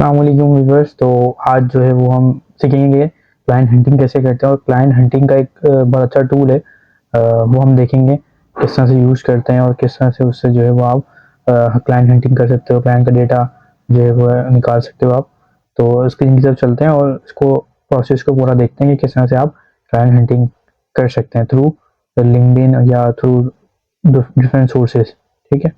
अस्सलामुअलैकुम व्यूअर्स। तो आज जो है वो हम सीखेंगे क्लाइंट हंटिंग कैसे करते हैं, और क्लाइंट हंटिंग का एक बहुत अच्छा टूल है। वो हम देखेंगे किस तरह से यूज़ करते हैं और किस तरह से उससे जो है वो आप क्लाइंट हंटिंग कर सकते हो, क्लाइंट का डेटा जो है वो निकाल सकते हो आप। तो स्क्रीन की तरफ चलते हैं और इसको प्रोसेस को पूरा देखते हैं कि किस तरह से आप क्लाइंट हंटिंग कर सकते हैं थ्रू लिंक्डइन या थ्रू डिफरेंट सोर्सेज। ठीक है,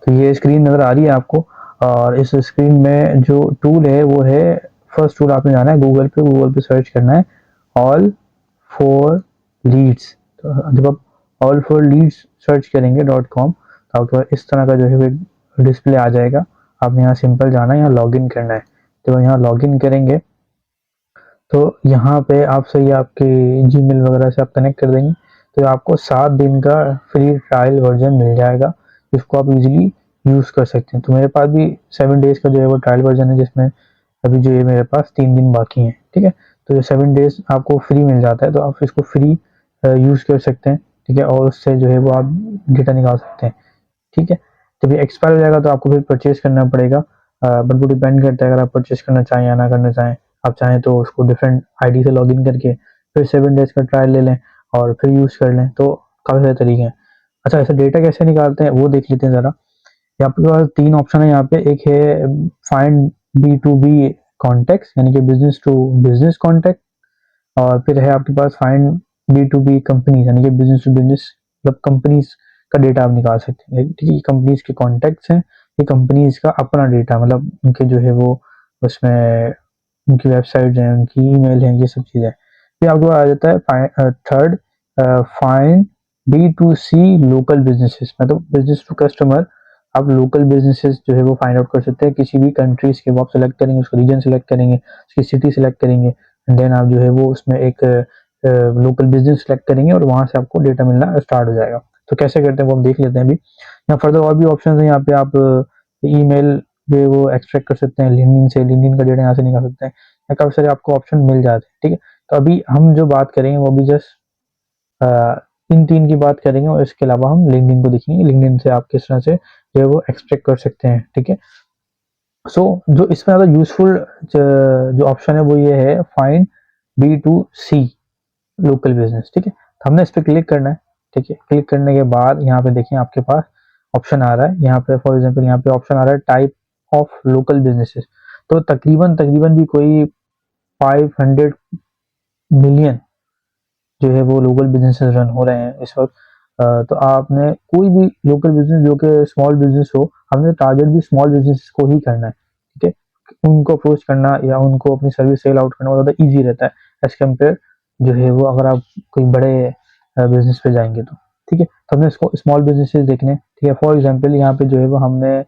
तो ये स्क्रीन नज़र आ रही है आपको, और इस स्क्रीन में जो टूल है वो है, फर्स्ट टूल आपने जाना है गूगल पे सर्च करना है ऑल फॉर लीड्स। तो जब आप ऑल फॉर लीड्स सर्च करेंगे .com, तो आपके पास इस तरह का जो है डिस्प्ले आ जाएगा। आपने यहाँ सिंपल जाना है, यहाँ लॉगिन करना है। तो यहाँ लॉगिन करेंगे तो यहाँ पे आपसे ये आपके जीमेल वगैरह से आप कनेक्ट कर देंगे, तो आपको 7 दिन का फ्री ट्रायल वर्जन मिल जाएगा, जिसको आप इजीली यूज़ कर सकते हैं। तो मेरे पास भी 7 डेज़ का जो है वो ट्रायल वर्जन है, जिसमें अभी जो है मेरे पास 3 दिन बाकी हैं। ठीक है, तो ये 7 डेज़ आपको फ्री मिल जाता है, तो आप इसको फ्री यूज़ कर सकते हैं। ठीक है, और उससे जो है वो आप डेटा निकाल सकते हैं। ठीक है, जब ये एक्सपायर हो जाएगा तो आपको फिर परचेज करना पड़ेगा, बट वो डिपेंड करता है अगर आप परचेज करना चाहें या ना करना चाहें। आप चाहें तो उसको डिफरेंट आईडी से लॉगिन करके फिर 7 डेज का ट्रायल ले लें और फिर यूज़ कर लें, तो काफ़ी सारे तरीके हैं। अच्छा, ऐसा डेटा कैसे निकालते हैं वो देख लेते हैं ज़रा। यहाँ पे पास 3 ऑप्शन है यहाँ पे। एक है फाइंड B2B कॉन्टेक्ट, यानी कि बिजनेस टू बिजनेस कॉन्टेक्ट, और फिर है आपके पास फाइंड B2B कंपनी, यानी कि बिजनेस टू बिजनेस, मतलब कंपनीज का डेटा आप निकाल सकते हैं। ठीक है, कंपनीज के कॉन्टेक्ट्स हैं, ये कंपनीज का अपना डेटा, मतलब उनके जो है वो उसमें उनकी वेबसाइट हैं, उनकी ईमेल है, ये सब चीज़ें। फिर आपके पास आ जाता है third, find B2C local businesses, मतलब बिजनेस टू कस्टमर। आप लोकल बिजनेसेस जो है वो फाइंड आउट कर सकते हैं किसी भी कंट्रीज के। वो आप सेलेक्ट करेंगे, उसका रीजन सेलेक्ट करेंगे, उसकी सिटी सेलेक्ट करेंगे, एंड देन आप जो है वो उसमें एक लोकल बिजनेस सेलेक्ट करेंगे और वहां से आपको डेटा मिलना स्टार्ट हो जाएगा। तो कैसे करते हैं वो हम देख लेते हैं अभी। यहाँ फर्दर और भी ऑप्शन है। यहाँ पे आप ईमेल जो है वो एक्सट्रैक्ट कर सकते हैं लिंक्डइन से, लिंक्डइन का डेटा यहाँ से निकाल सकते हैं। यहाँ काफी सारे आपको ऑप्शन मिल जाते हैं। ठीक है, तो अभी हम जो बात करेंगे वो अभी जस्ट इन 3 की बात करेंगे, और इसके अलावा हम लिंक्डइन को देखेंगे, लिंक्डइन से आप किस तरह से जो है वो एक्सट्रैक्ट कर सकते हैं। ठीक है, सो जो इसमें ज़्यादा यूजफुल जो ऑप्शन है वो ये है फाइंड B2C लोकल बिजनेस। ठीक है, तो हमने इस पर क्लिक करना है। ठीक है, क्लिक करने के बाद यहाँ पे देखिए आपके पास ऑप्शन आ रहा है। यहाँ पे फॉर एग्जांपल यहाँ पे ऑप्शन आ रहा है टाइप ऑफ लोकल बिजनेसेस। तो तकरीबन तकरीबन भी कोई 500 मिलियन जो है वो लोकल बिजनेसेस रन हो रहे हैं इस वक्त। तो आपने कोई भी लोकल बिजनेस जो कि स्मॉल बिजनेस हो, हमने टारगेट भी स्मॉल बिजनेस को ही करना है। ठीक है, उनको अप्रोच करना या उनको अपनी सर्विस सेल आउट करना बहुत ज़्यादा ईजी रहता है एज कम्पेयर जो है वो अगर आप कोई बड़े बिजनेस पे जाएंगे तो। ठीक है, तो हमने इसको स्मॉल बिजनेसेस देखने। ठीक है, फॉर एग्जांपल यहाँ पे जो है वो हमने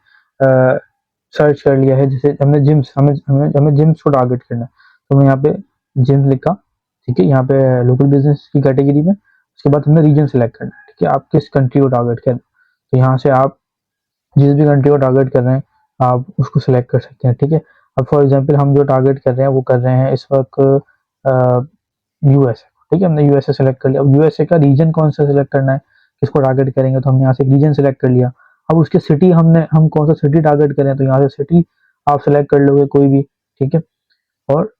सर्च कर लिया है, जैसे हमने जिम्स, हमें हमें हमें जिम्स को टारगेट करना है, तो हमने यहाँ पे जिम्स लिखा। ठीक है, यहाँ पे लोकल बिजनेस की कैटेगरी में, उसके बाद हमने रीजन सेलेक्ट करना है। ठीक है, आप किस कंट्री को टारगेट कर रहे हैं, तो यहाँ से आप जिस भी कंट्री को टारगेट कर रहे हैं आप उसको सिलेक्ट कर सकते हैं। ठीक है, अब फॉर एग्जांपल हम जो टारगेट कर रहे हैं वो कर रहे हैं इस वक्त यूएसए। ठीक है, हमने यूएसए सेलेक्ट कर लिया। अब यूएसए का रीजन कौन सा सिलेक्ट करना है, किसको टारगेट करेंगे, तो हमने यहाँ से एक रीजन सेलेक्ट कर लिया। अब उसके सिटी हम कौन सा सिटी टारगेट करें, तो यहाँ से सिटी आप सेलेक्ट कर लोगे कोई भी। ठीक है, और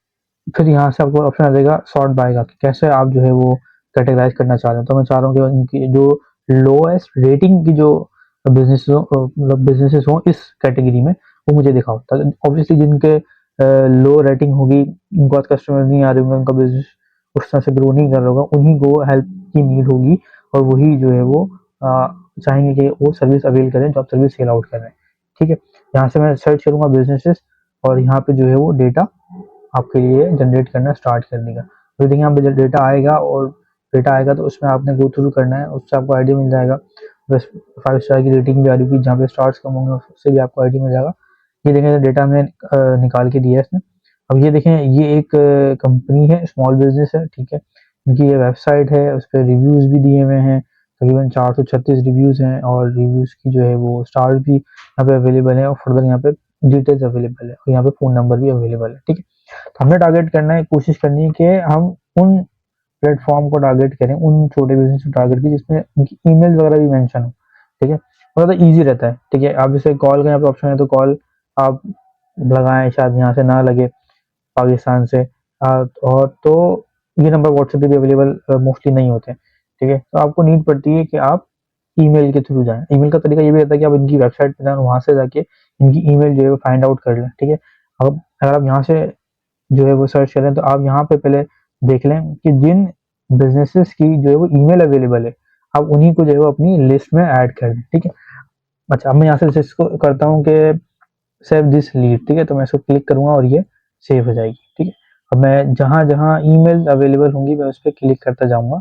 फिर यहाँ से आपको ऑप्शन आ जाएगा सॉर्ट बाय का, कि कैसे आप जो है वो कैटेगराइज करना चाह रहे हैं। तो मैं चाह रहा हूँ कि उनकी जो लोएस्ट रेटिंग की जो बिजनेस हो, मतलब बिजनेसेस हो इस कैटेगरी में, वो मुझे दिखाओ। ऑब्वियसली जिनके लो रेटिंग होगी, उनको आज कस्टमर नहीं आ रहे होंगे, उनका बिजनेस उस तरह से ग्रो नहीं कर रहा होगा, उन्हीं को हेल्प की नीड होगी, और वही जो है वो चाहेंगे कि वो सर्विस अवेल करें जो आप सर्विस सेल आउट कर रहे हैं। ठीक है, यहाँ से मैं सर्च करूंगा बिजनेसेस, और यहाँ पे जो है वो डेटा आपके लिए जनरेट करना स्टार्ट कर देगा। तो देखिए यहाँ पे जब डेटा आएगा, और डेटा आएगा तो उसमें आपने गो थ्रू करना है, उससे आपको आइडिया मिल जाएगा। बस 5 स्टार की रेटिंग भी आ रही होगी, जहाँ पे स्टार्स कम होंगे उससे भी आपको आइडिया मिल जाएगा। ये देखें डेटा हमने निकाल के दिया है इसने। अब ये देखें, ये एक कंपनी है, स्मॉल बिजनेस है। ठीक है, इनकी ये वेबसाइट है, उस पर रिव्यूज़ भी दिए हुए हैं, तकरीबन 436 रिव्यूज़ हैं, और रिव्यूज़ की जो है वो स्टार्स भी यहाँ पे अवेलेबल है, और फर्दर यहाँ पे डिटेल्स अवेलेबल है, और यहाँ पे फ़ोन नंबर भी अवेलेबल है। ठीक है, तो हमें टारगेट करना है, कोशिश करनी है कि हम उन प्लेटफॉर्म को टारगेट करें, उन छोटे बिजनेस को टारगेट करें जिसमें उनकी ईमेल वगैरह भी मेंशन हो। ठीक है, ज़्यादा ईजी रहता है। ठीक है, आप जैसे कॉल का यहाँ पे ऑप्शन है तो कॉल आप लगाएं, शायद यहाँ से ना लगे पाकिस्तान से, और तो ये नंबर व्हाट्सएप पे भी अवेलेबल मोस्टली नहीं होते हैं। ठीक है, तो आपको नीड पड़ती है कि आप ईमेल के थ्रू जाएं। ईमेल का तरीका ये भी रहता है कि आप इनकी वेबसाइट पे जाएं, वहां से जाके इनकी ईमेल जो है वो फाइंड आउट कर लें। ठीक है, अब अगर आप यहाँ से जो है वो सर्च करें तो आप यहाँ पे पहले देख लें कि जिन बिजनेसेस की जो है वो ईमेल अवेलेबल है, आप उन्हीं को जो है वो अपनी लिस्ट में ऐड कर दें। ठीक है, अच्छा, अब मैं यहाँ से जैसे इसको करता हूँ कि सेव दिस लीड। ठीक है, तो मैं इसको क्लिक करूंगा और ये सेव हो जाएगी। ठीक है, अब मैं जहाँ जहाँ ईमेल अवेलेबल होंगी मैं उस पर क्लिक करता जाऊंगा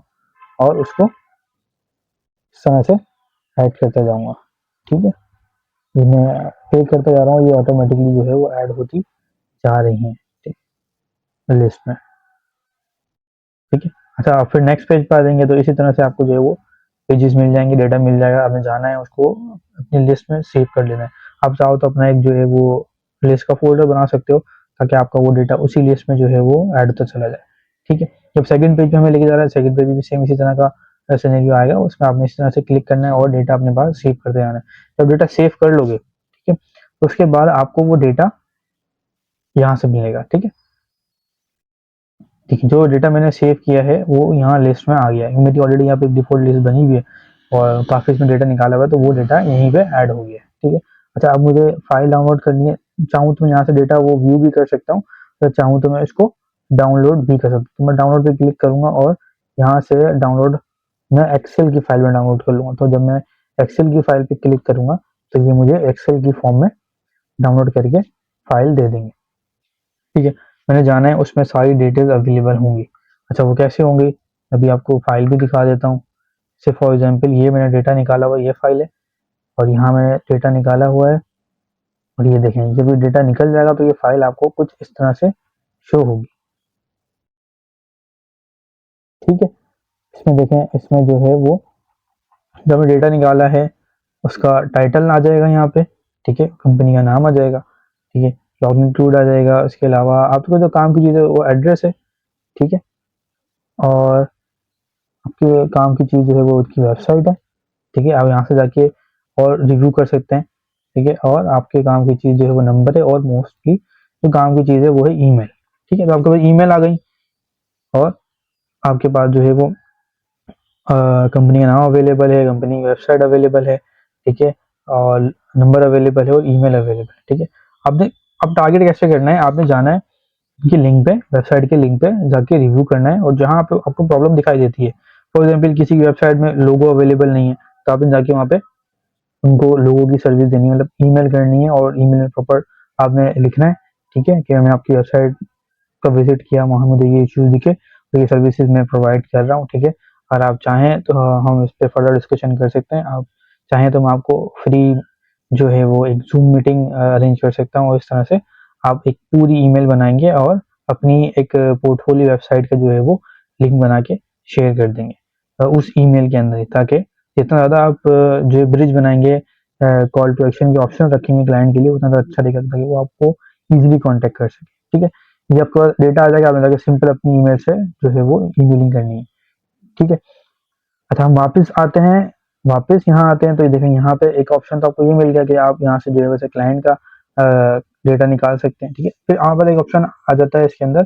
और उसको इस तरह से ऐड करता जाऊंगा। ठीक है, ये मैं पे करता जा रहा हूँ, ये ऑटोमेटिकली जो है वो ऐड होती जा रही हैं, ठीक, लिस्ट में। ठीक है, अच्छा, आप फिर नेक्स्ट पेज पर आ जाएंगे तो इसी तरह से आपको जो है वो पेजेस मिल जाएंगे, डेटा मिल जाएगा। आपने जाना है उसको अपनी लिस्ट में सेव कर लेना है। आप चाहो तो अपना एक जो है वो लिस्ट का फोल्डर बना सकते हो ताकि आपका वो डेटा उसी लिस्ट में जो है वो ऐड होता चला जाए। ठीक है, जब सेकंड पेज पे हमें लेके जा रहा है, सेकंड पेज भी सेम इसी तरह का सिनेरियो आएगा, उसमें आपने इस तरह से क्लिक करना है और डेटा अपने पास सेव करते जाना है। जब डेटा सेव कर लोगे, ठीक है, तो उसके बाद आपको वो डेटा यहाँ से मिलेगा। ठीक है, देखिए जो डेटा मैंने सेव किया है वो यहाँ लिस्ट में आ गया है, मेरी ऑलरेडी यहाँ पे डिफॉल्ट लिस्ट बनी हुई है और काफ़ी इसमें डेटा निकाला हुआ है, तो वो डेटा यहीं पे ऐड हो गया है। ठीक है, अच्छा, अब मुझे फाइल डाउनलोड करनी है, चाहूँ तो मैं यहाँ से डेटा वो व्यू भी कर सकता हूँ, तो चाहूँ तो मैं इसको डाउनलोड भी कर सकता हूँ। तो मैं डाउनलोड पे क्लिक करूंगा और यहाँ से डाउनलोड, मैं एक्सेल की फाइल में डाउनलोड कर लूंगा। तो जब मैं एक्सेल की फाइल पे क्लिक करूंगा तो ये मुझे एक्सेल की फॉर्म में डाउनलोड करके फाइल दे देंगे। ठीक है, मैंने जाना है उसमें सारी डिटेल्स अवेलेबल होंगी। अच्छा, वो कैसे होंगी, अभी आपको फाइल भी दिखा देता हूँ। से फॉर एग्जांपल ये मैंने डेटा निकाला हुआ ये फाइल है, और यहाँ मैंने डेटा निकाला हुआ है, और ये देखें जब ये डेटा निकल जाएगा तो ये फाइल आपको कुछ इस तरह से शो होगी। ठीक है, इसमें देखें, इसमें जो है वो जब मैं डेटा निकाला है उसका टाइटल आ जाएगा यहाँ पे। ठीक है, कंपनी का नाम आ जाएगा। ठीक है, लॉगिन इंक्लूड आ जाएगा। इसके अलावा आपको जो काम की चीज़ है वो एड्रेस है। ठीक है, और आपके काम की चीज़ जो है वो उसकी वेबसाइट है। ठीक है, आप यहाँ से जाके और रिव्यू कर सकते हैं। ठीक है, और आपके काम की चीज़ जो है वो नंबर है, और मोस्टली जो काम की चीज़ है वो है ईमेल। ठीक है, तो आपके पास ईमेल आ गई और आपके पास जो है वो कंपनी का नाम अवेलेबल है, कंपनी की वेबसाइट अवेलेबल है। ठीक है, और नंबर अवेलेबल है और ईमेल अवेलेबल है। ठीक है, आपने अब टारगेट कैसे करना है, आपने जाना है उनकी लिंक पे, वेबसाइट के लिंक पे जाके रिव्यू करना है, और जहाँ पे आपको प्रॉब्लम दिखाई देती है, फॉर एग्जाम्पल किसी की वेबसाइट में लोगो अवेलेबल नहीं है, तो आपने जाके वहाँ पे उनको लोगों की सर्विस देनी है, मतलब ईमेल करनी है, और ईमेल में प्रॉपर आपने लिखना है। ठीक है, कि मैं आपकी वेबसाइट का विजिट किया, वहाँ मुझे ये इश्यूज दिखे, तो ये सर्विसेज मैं प्रोवाइड कर रहा हूँ। ठीक है, और आप चाहें तो हम इस पर फर्दर डिस्कशन कर सकते हैं। आप चाहें तो मैं आपको फ्री जो है वो एक जूम मीटिंग अरेंज कर सकता हूँ, और इस तरह से आप एक पूरी ईमेल बनाएंगे और अपनी एक पोर्टफोलियो वेबसाइट का जो है वो लिंक बना के शेयर कर देंगे उस ईमेल के अंदर ही, ताकि जितना ज़्यादा आप जो ब्रिज बनाएंगे, कॉल टू एक्शन के ऑप्शन रखेंगे क्लाइंट के लिए, उतना ज़्यादा अच्छा रहेगा ताकि वो आपको ईजिली कॉन्टेक्ट कर सके। ठीक है, ये आपके पास डेटा आ जाएगा, आपने जाके सिंपल अपनी ईमेल से जो है वो ईमेलिंग करनी है। ठीक है, अच्छा, हम वापस आते हैं, वापस यहाँ आते हैं तो ये देखें यहाँ पे एक ऑप्शन तो आपको ये मिल गया कि आप यहाँ से जो है वैसे क्लाइंट का डेटा निकाल सकते हैं। ठीक है, फिर यहाँ पर एक ऑप्शन आ जाता है इसके अंदर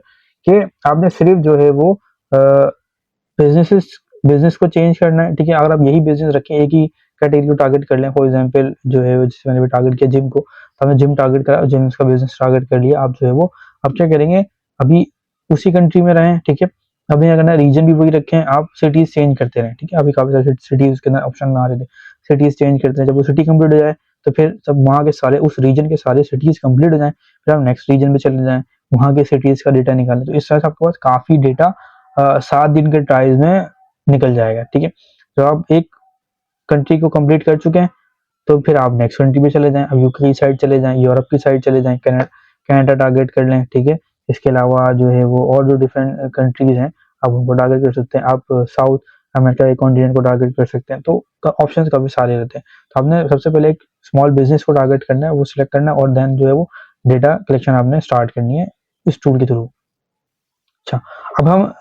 कि आपने सिर्फ जो है वो बिजनेसेस बिजनेस को चेंज करना है। ठीक है, अगर आप यही बिजनेस रखें, एक ही कैटेगरी को टारगेट कर लें, फॉर एग्जांपल जो है जैसे मैंने भी टारगेट किया जिम को, तो हमने जिम टारगेट करा, जिम का बिजनेस टारगेट कर लिया, आप जो है वो अब क्या करेंगे, अभी उसी कंट्री में रहें। ठीक है, अभी क्या करना है, रीजन भी वही रखें, आप सिटीज चेंज करते रहें। ठीक है, अभी काफी सारे सिटीज के अंदर ऑप्शन में आ रहे थे, सिटीज चेंज करते हैं, जब वो सिटी कंप्लीट हो जाए तो फिर जब वहाँ के सारे उस रीजन के सारे सिटीज कंप्लीट हो जाए, फिर आप नेक्स्ट रीजन पे चले जाएं, वहाँ के सिटीज का डेटा निकालें। तो इस तरह से आपके पास काफी डेटा 7 दिन के ट्रायल्स में निकल जाएगा। ठीक है, जब आप एक कंट्री को कंप्लीट कर चुके हैं तो फिर आप नेक्स्ट कंट्री पे चले जाएं, अब यूके की साइड चले जाएं, यूरोप की साइड चले जाएं, कनाडा टारगेट कर लें। ठीक है, इसके अलावा जो है वो और जो डिफरेंट कंट्रीज हैं आप उनको टारगेट कर सकते हैं, आप साउथ अमेरिका के कॉन्टिनेंट को टारगेट कर सकते हैं। तो ऑप्शन काफी सारे रहते हैं। तो आपने सबसे पहले एक स्मॉल बिजनेस को टारगेट करना है, वो सिलेक्ट करना है, और देन जो है वो डेटा कलेक्शन आपने स्टार्ट करनी है इस टूल के थ्रू। अच्छा, अब हम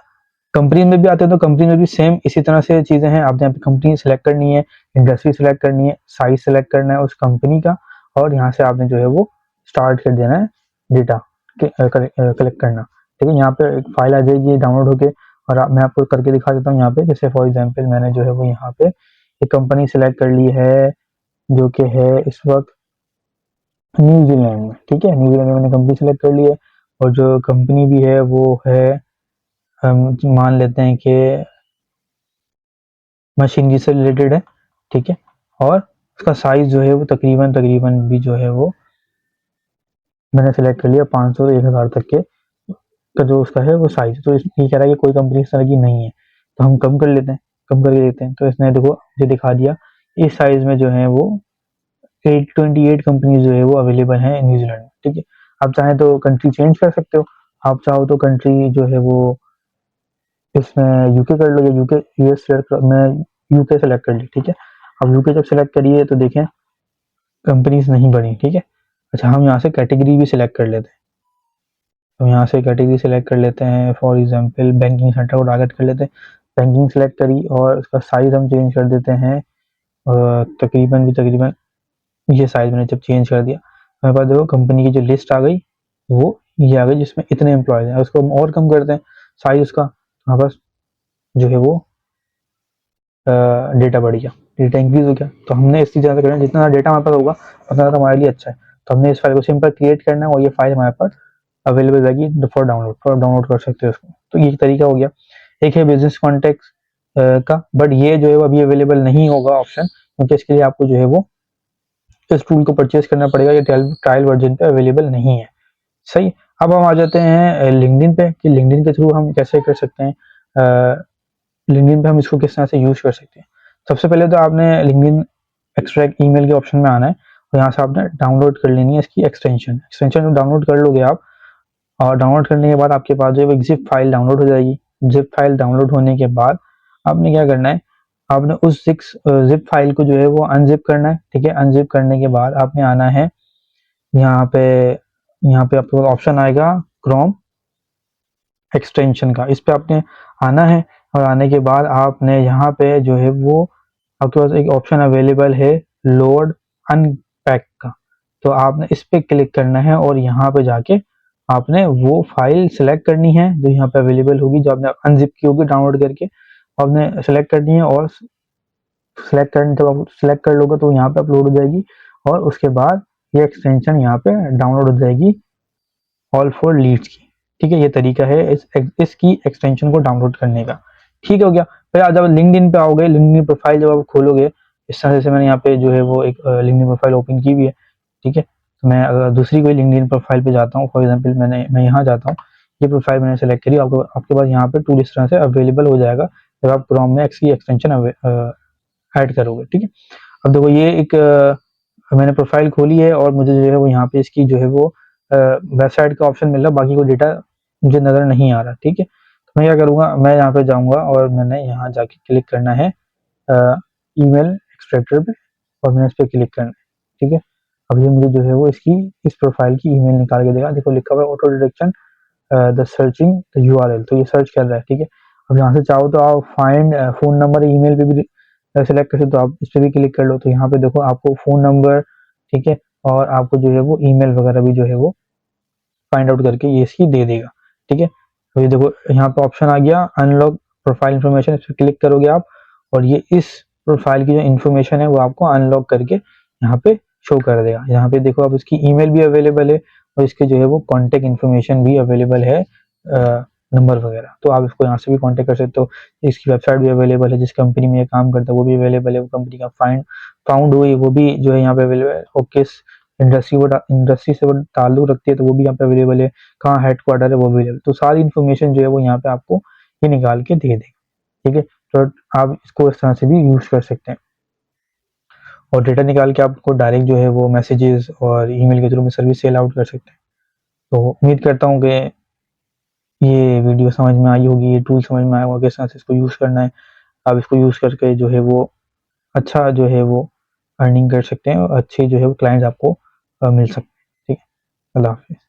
कंपनी में भी आते हैं तो कंपनी में भी सेम इसी तरह से चीज़ें हैं। आपने यहाँ पे कंपनी सेलेक्ट करनी है, इंडस्ट्री सेलेक्ट करनी है, साइज सेलेक्ट करना है उस कंपनी का, और यहाँ से आपने जो है वो स्टार्ट कर देना है डेटा कलेक्ट करना। ठीक है, यहाँ पे एक फाइल आ जाएगी डाउनलोड होके, और मैं आपको करके दिखा देता हूँ यहाँ पे। जैसे फॉर एग्जाम्पल मैंने जो है वो यहाँ पे एक कंपनी सेलेक्ट कर ली है जो कि है इस वक्त न्यूजीलैंड में। ठीक है, न्यूजीलैंड में मैंने कंपनी सेलेक्ट कर ली है, और जो कंपनी भी है वो है, हम मान लेते हैं कि मशीनरी से रिलेटेड है। ठीक है, और उसका साइज जो है वो तकरीबन तकरीबन भी जो है वो मैंने सेलेक्ट कर लिया 500 से 1000 तक के का जो उसका है वो साइज। तो ये कह रहा है कि कोई कंपनी इस तरह की नहीं है, तो हम कम कर लेते हैं, कम करके देते हैं। तो इसने देखो मुझे दिखा दिया इस साइज में जो है वो 828 कंपनी जो है वो अवेलेबल है न्यूजीलैंड में। ठीक है, आप चाहें तो कंट्री चेंज कर सकते हो, आप चाहो तो कंट्री जो है वो इसमें यूके कर लो, या यूके यूएस सेलेक्ट कर, मैं यूके सेलेक्ट कर ली। ठीक है, अब यूके जब सेलेक्ट करिए तो देखें कंपनीज नहीं बनी। ठीक है, अच्छा हम यहाँ से कैटेगरी भी सिलेक्ट कर लेते हैं। तो यहाँ से कैटेगरी सिलेक्ट कर लेते हैं, फॉर एग्जांपल बैंकिंग सेक्टर को टारगेट कर लेते हैं। बैंकिंग सेलेक्ट करी और उसका साइज हम चेंज कर देते हैं, तकरीबन भी तकरीबन ये साइज मैंने जब चेंज कर दिया मेरे पास देखो कंपनी की जो लिस्ट आ गई वो ये आ गई जिसमें इतने एम्प्लॉयज हैं। उसको हम और कम करते हैं साइज उसका, हमारे पास जो है वो डेटा बढ़ गया, डेटा इंक्रीज हो गया। तो हमने इस चीज़ से करना, जितना डेटा हमारे पास होगा उतना ज़्यादा हमारे लिए अच्छा है। तो हमने इस फाइल को सिंपल क्रिएट करना है और ये फाइल हमारे पास अवेलेबल रहेगी फॉर डाउनलोड कर सकते हो उसको। तो ये तरीका हो गया। एक है बिजनेस कॉन्टेक्ट का, बट ये जो है वो अभी अवेलेबल नहीं होगा ऑप्शन, क्योंकि इसके लिए आपको जो है वो इस टूल को परचेज करना पड़ेगा, ये ट्रायल वर्जन पे अवेलेबल नहीं है। सही, अब हम आ जाते हैं लिंक्डइन पे कि लिंक्डइन के थ्रू हम कैसे कर सकते हैं, लिंक्डइन पे हम इसको किस तरह से यूज कर सकते हैं। सबसे पहले तो आपने लिंक्डइन एक्सट्रैक्ट ईमेल के ऑप्शन में आना है, और यहाँ से आपने डाउनलोड कर लेनी है इसकी एक्सटेंशन। एक्सटेंशन डाउनलोड कर लोगे आप, और डाउनलोड करने के बाद आपके पास जो है एक जिप फाइल डाउनलोड हो जाएगी। जिप फाइल डाउनलोड होने के बाद आपने क्या करना है, आपने उस जिप फाइल को जो है वो अनजिप करना है। ठीक है, अनजिप करने के बाद आपने आना है यहाँ पे, यहाँ पे आपको ऑप्शन आएगा क्रोम एक्सटेंशन का, इस पे आपने आना है। और आने के बाद आपने यहाँ पे जो है वो आपके पास एक ऑप्शन अवेलेबल है लोड अनपैक का, तो आपने इस पे क्लिक करना है और यहाँ पे जाके आपने वो फाइल सेलेक्ट करनी है जो यहाँ पे अवेलेबल होगी, जो आपने अनजिप की होगी डाउनलोड करके आपने सेलेक्ट करनी है। और सेलेक्ट करने जब आप सेलेक्ट कर लोगे तो यहाँ पे अपलोड हो जाएगी, और उसके बाद ये एक्सटेंशन यहाँ पे डाउनलोड हो जाएगी ऑल फॉर लीड्स की। ठीक है, ये तरीका है इसकी एक्सटेंशन को डाउनलोड करने का। ठीक हो गया। फिर जब लिंक्डइन पे आओगे, लिंक्डइन प्रोफाइल जब आप खोलोगे, इस तरह से मैंने यहाँ पे जो है वो एक लिंक्डइन प्रोफाइल ओपन की हुई है। ठीक है, तो मैं अगर दूसरी कोई लिंक्डइन प्रोफाइल पे जाता हूँ, फॉर एग्जांपल मैं यहाँ जाता हूँ, ये प्रोफाइल मैंने सेलेक्ट करी, आपको आपके पास यहाँ पे टूल इस तरह से अवेलेबल हो जाएगा जब आप क्रोम में इसकी एक्सटेंशन ऐड करोगे। ठीक है, अब देखो ये एक मैंने प्रोफाइल खोली है और मुझे जो है वो यहाँ पे इसकी जो है वो वेबसाइट का ऑप्शन मिल रहा है, बाकी कोई डेटा मुझे नज़र नहीं आ रहा। ठीक है, तो मैं क्या करूँगा, मैं यहाँ पे जाऊँगा और मैंने यहाँ जाके क्लिक करना है ईमेल एक्सट्रैक्टर पे, और मैंने इस पर क्लिक करना है। ठीक है, अब ये मुझे जो है वो इसकी इस प्रोफाइल की ईमेल निकाल के देगा। देखो लिखा हुआ है auto detection the searching the URL, तो ये सर्च कर रहा है। ठीक है, अब यहाँ से चाहो तो आप फाइंड फोन नंबर ईमेल पे भी सेलेक्ट कर सकते हो, तो आप इस पर भी क्लिक कर लो, तो यहाँ पे देखो आपको फोन नंबर, ठीक है, और आपको जो है वो ईमेल वगैरह भी जो है वो फाइंड आउट करके ये इसकी दे देगा। ठीक है, तो ये देखो यहाँ पे ऑप्शन आ गया अनलॉक प्रोफाइल इन्फॉर्मेशन, इस पर क्लिक करोगे आप, और ये इस प्रोफाइल की जो इन्फॉर्मेशन है वो आपको अनलॉक करके यहाँ पे शो कर देगा। यहाँ पे देखो आप इसकी ईमेल भी अवेलेबल है, और इसके जो है वो कॉन्टेक्ट इन्फॉर्मेशन भी अवेलेबल है, नंबर वगैरह, तो आप इसको यहाँ से भी कॉन्टेक्ट कर सकते हो। इसकी वेबसाइट भी अवेलेबल है, जिस कंपनी में ये काम करता है वो भी अवेलेबल है, वो कंपनी का फाउंड हुई वो भी जो है यहाँ पे अवेलेबल है, और किस इंडस्ट्री से वो ताल्लुक रखती है तो वो भी यहाँ पे अवेलेबल है, कहाँ हेडक्वार्टर है वो भी अवेलेबल, तो सारी इन्फॉर्मेशन जो है वो यहाँ पे आपको ये निकाल के दे देगा। ठीक है, तो आप इसको इस तरह से भी यूज कर सकते हैं, और डेटा निकाल के आपको डायरेक्ट जो है वो मैसेजेस और ईमेल के थ्रू में सर्विस सेल आउट कर सकते हैं। तो उम्मीद करता हूँ कि ये वीडियो समझ में आई होगी, ये टूल समझ में आया होगा किस तरह से इसको यूज़ करना है। आप इसको यूज़ करके जो है वो अच्छा जो है वो अर्निंग कर सकते हैं, और अच्छे जो है वो क्लाइंट्स आपको मिल सकते हैं। ठीक है, अल्लाह हाफ़िज़।